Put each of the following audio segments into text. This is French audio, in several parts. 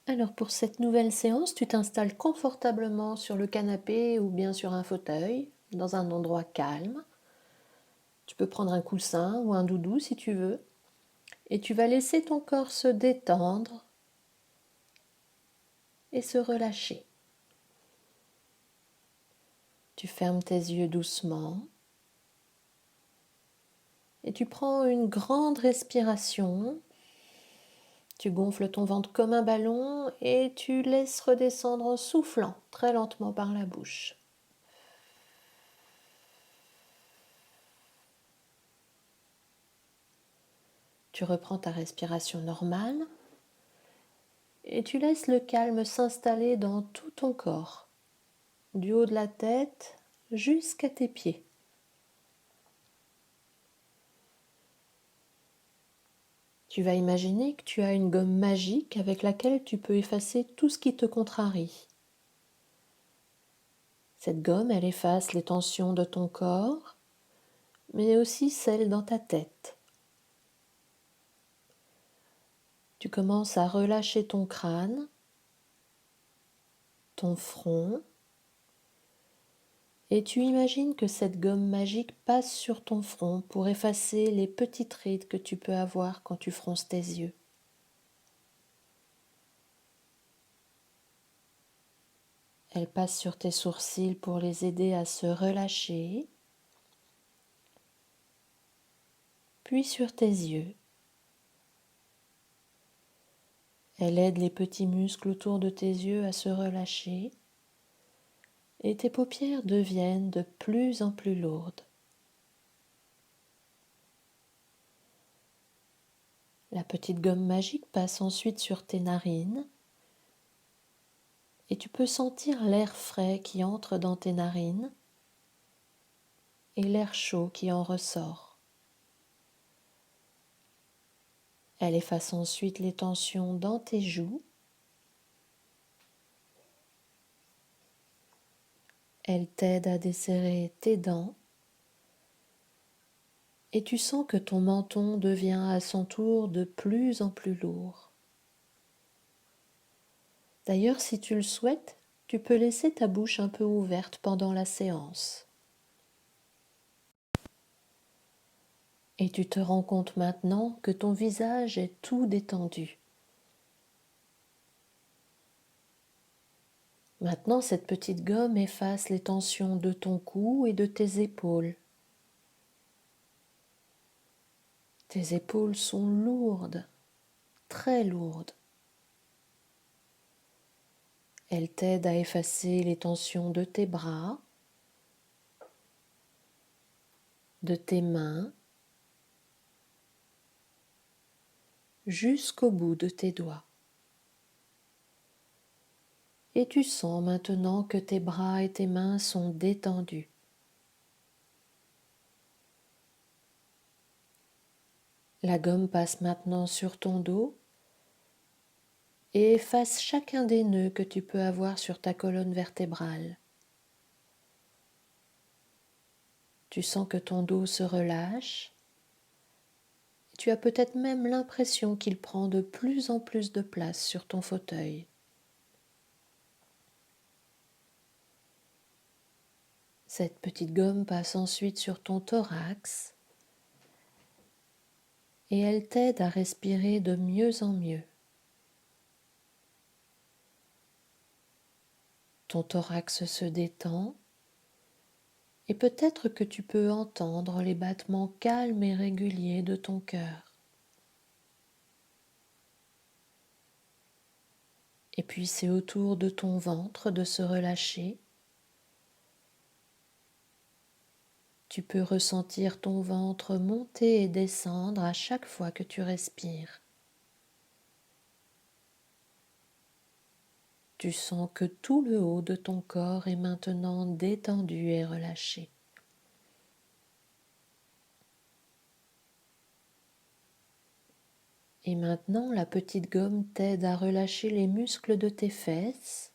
Alors pour cette nouvelle séance, tu t'installes confortablement sur le canapé ou bien sur un fauteuil, dans un endroit calme. Tu peux prendre un coussin ou un doudou si tu veux. Et tu vas laisser ton corps se détendre et se relâcher. Tu fermes tes yeux doucement et tu prends une grande respiration. Tu gonfles ton ventre comme un ballon et tu laisses redescendre en soufflant très lentement par la bouche. Tu reprends ta respiration normale et tu laisses le calme s'installer dans tout ton corps, du haut de la tête jusqu'à tes pieds. Tu vas imaginer que tu as une gomme magique avec laquelle tu peux effacer tout ce qui te contrarie. Cette gomme, elle efface les tensions de ton corps, mais aussi celles dans ta tête. Tu commences à relâcher ton crâne, ton front, et tu imagines que cette gomme magique passe sur ton front pour effacer les petites rides que tu peux avoir quand tu fronces tes yeux. Elle passe sur tes sourcils pour les aider à se relâcher, puis sur tes yeux. Elle aide les petits muscles autour de tes yeux à se relâcher et tes paupières deviennent de plus en plus lourdes. La petite gomme magique passe ensuite sur tes narines et tu peux sentir l'air frais qui entre dans tes narines et l'air chaud qui en ressort. Elle efface ensuite les tensions dans tes joues. Elle t'aide à desserrer tes dents et tu sens que ton menton devient à son tour de plus en plus lourd. D'ailleurs, si tu le souhaites, tu peux laisser ta bouche un peu ouverte pendant la séance. Et tu te rends compte maintenant que ton visage est tout détendu. Maintenant, cette petite gomme efface les tensions de ton cou et de tes épaules. Tes épaules sont lourdes, très lourdes. Elles t'aident à effacer les tensions de tes bras, de tes mains, jusqu'au bout de tes doigts. Et tu sens maintenant que tes bras et tes mains sont détendus. La gomme passe maintenant sur ton dos et efface chacun des nœuds que tu peux avoir sur ta colonne vertébrale. Tu sens que ton dos se relâche et tu as peut-être même l'impression qu'il prend de plus en plus de place sur ton fauteuil. Cette petite gomme passe ensuite sur ton thorax et elle t'aide à respirer de mieux en mieux. Ton thorax se détend et peut-être que tu peux entendre les battements calmes et réguliers de ton cœur. Et puis c'est au tour de ton ventre de se relâcher. Tu peux ressentir ton ventre monter et descendre à chaque fois que tu respires. Tu sens que tout le haut de ton corps est maintenant détendu et relâché. Et maintenant, la petite gomme t'aide à relâcher les muscles de tes fesses,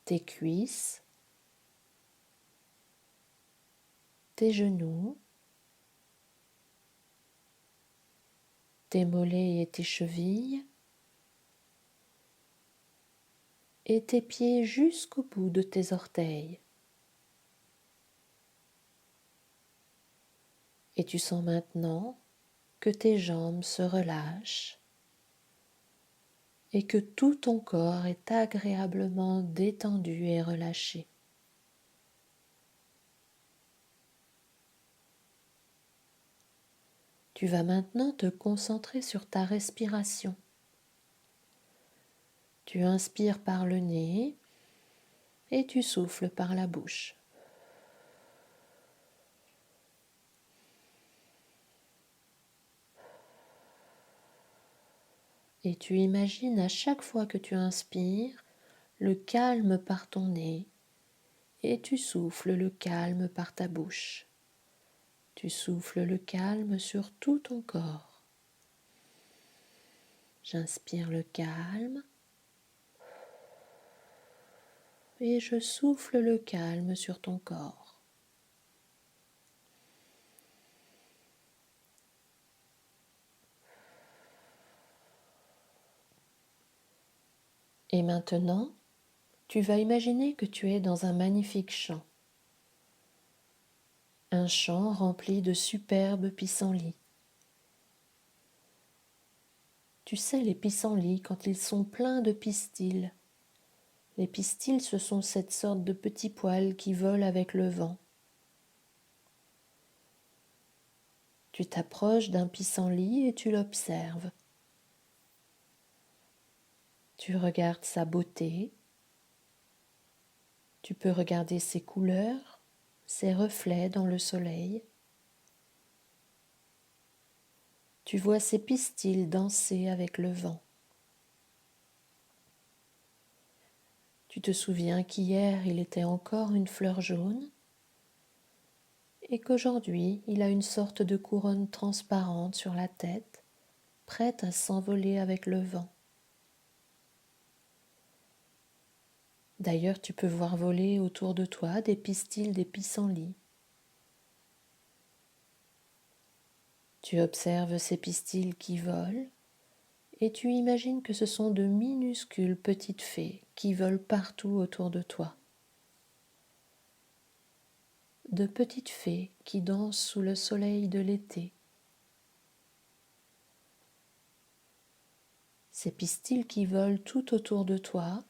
tes cuisses, tes genoux, tes mollets et tes chevilles, et tes pieds jusqu'au bout de tes orteils. Et tu sens maintenant que tes jambes se relâchent et que tout ton corps est agréablement détendu et relâché. Tu vas maintenant te concentrer sur ta respiration. Tu inspires par le nez et tu souffles par la bouche. Et tu imagines à chaque fois que tu inspires le calme par ton nez et tu souffles le calme par ta bouche. Tu souffles le calme sur tout ton corps. J'inspire le calme et je souffle le calme sur ton corps. Et maintenant, tu vas imaginer que tu es dans un magnifique champ. Un champ rempli de superbes pissenlits. Tu sais, les pissenlits, quand ils sont pleins de pistils. Les pistils, ce sont cette sorte de petits poils qui volent avec le vent. Tu t'approches d'un pissenlit et tu l'observes. Tu regardes sa beauté. Tu peux regarder ses couleurs, ses reflets dans le soleil. Tu vois ses pistils danser avec le vent. Tu te souviens qu'hier il était encore une fleur jaune et qu'aujourd'hui il a une sorte de couronne transparente sur la tête, prête à s'envoler avec le vent. D'ailleurs, tu peux voir voler autour de toi des pistils des pissenlits. Tu observes ces pistils qui volent et tu imagines que ce sont de minuscules petites fées qui volent partout autour de toi. De petites fées qui dansent sous le soleil de l'été. Ces pistils qui volent tout autour de toi,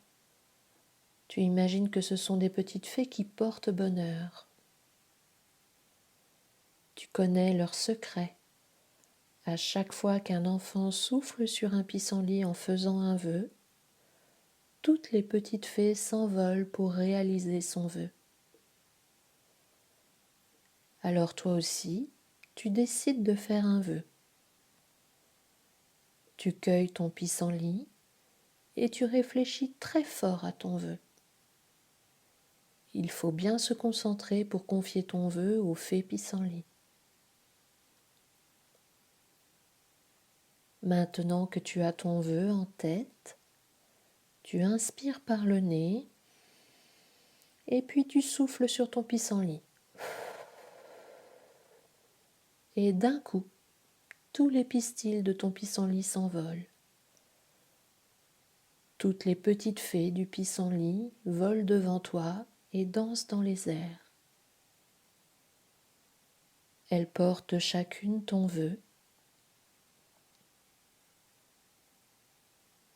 tu imagines que ce sont des petites fées qui portent bonheur. Tu connais leurs secrets. À chaque fois qu'un enfant souffle sur un pissenlit en faisant un vœu, toutes les petites fées s'envolent pour réaliser son vœu. Alors toi aussi, tu décides de faire un vœu. Tu cueilles ton pissenlit et tu réfléchis très fort à ton vœu. Il faut bien se concentrer pour confier ton vœu aux fées pissenlits. Maintenant que tu as ton vœu en tête, tu inspires par le nez et puis tu souffles sur ton pissenlit. Et d'un coup, tous les pistils de ton pissenlit s'envolent. Toutes les petites fées du pissenlit volent devant toi et dansent dans les airs. Elles portent chacune ton vœu.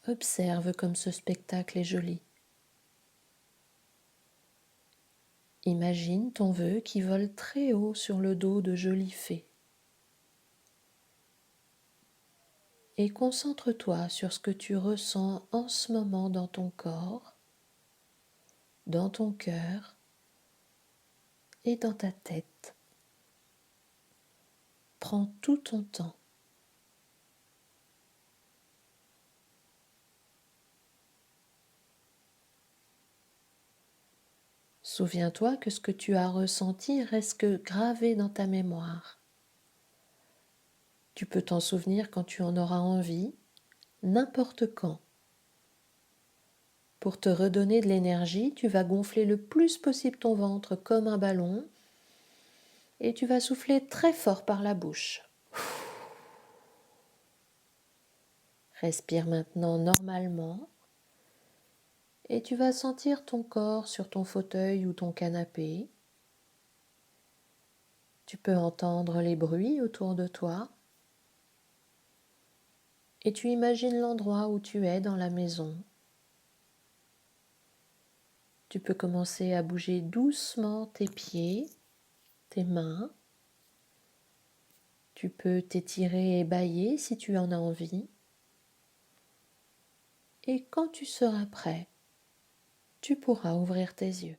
Observe comme ce spectacle est joli. Imagine ton vœu qui vole très haut sur le dos de jolies fées. Et concentre-toi sur ce que tu ressens en ce moment dans ton corps, dans ton cœur et dans ta tête. Prends tout ton temps. Souviens-toi que ce que tu as ressenti reste gravé dans ta mémoire. Tu peux t'en souvenir quand tu en auras envie, n'importe quand. Pour te redonner de l'énergie, tu vas gonfler le plus possible ton ventre comme un ballon et tu vas souffler très fort par la bouche. Respire maintenant normalement Et tu vas sentir ton corps sur ton fauteuil ou ton canapé. Tu peux entendre les bruits autour de toi. Et tu imagines l'endroit où tu es dans la maison. Tu peux commencer à bouger doucement tes pieds, tes mains. Tu peux t'étirer et bâiller si tu en as envie. Et quand tu seras prêt, tu pourras ouvrir tes yeux.